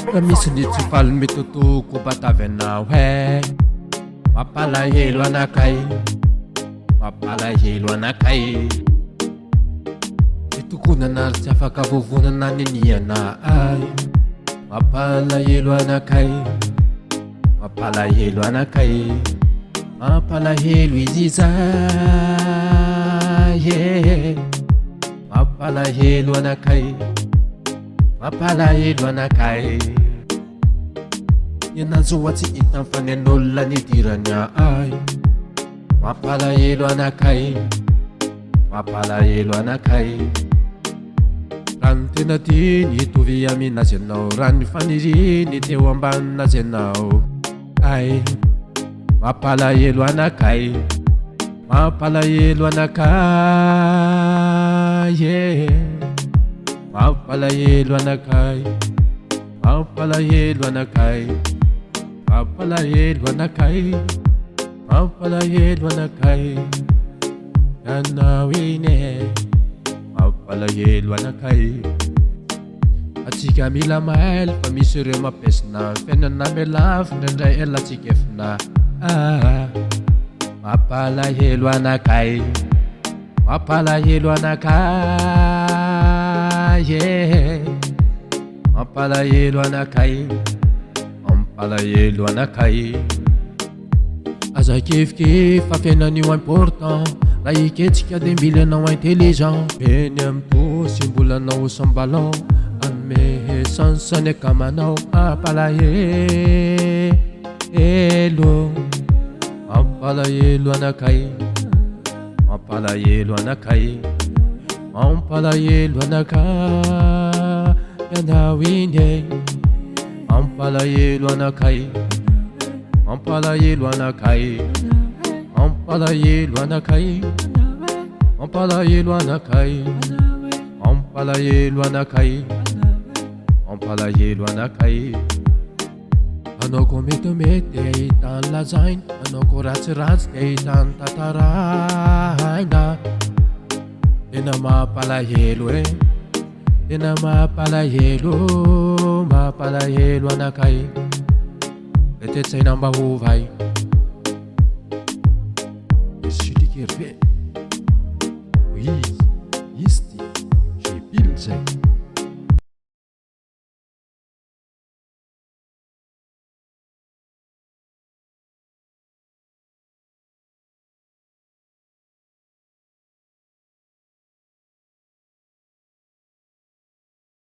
Fa misy ny tsy faly mitotoko batavy anao he mampalahelo anakay mampalahelo anakay itokonana tsy afaka vovonana niniana ay mampalahelo anakay mampalahelo anakay mampalahelo izy zay mampalahelo anakay mampalahelo anakay Yanazoatsy hitany fanen'olona nidirany ay mampalahelo anakay mampalahelo anakay raha ny tena tiany hitovy aminazy anao raha ny faniriny teo ambaninazy anao ay mampalahelo anakay mampalahelo anakay mampalahelo anakay mampalahelo anakay mampalahelo anakay mampalahelo anakay anao ine mampalahelo anakay atsika mila mahaly fa misy ireo mampesina fiainana mialafo indraindray elatsika efina mampalahelo anakay mampalahelo anakay mampalahelo anakay mampalahelo anakay aza kefikefy fa fiainan'io important raha iketsika de mila anao intelligent eny amy tosy mbola anao sambalon anome sansany akamanao mampalahelo mampalahelo anakay mampalahelo anakay mampalahelo anakay anao ine mampalahelo anakay mampalahelo anakay mampalahelo anakay mampalahelo anakay mampalahelo anakay mampalahelo anakay anao ko metimety ahitany lazainy anao ko ratsiratsy de ahitany tataraina tena mampalahelo tena mampalahelo anakay etetsaina mba hovay sitrikery be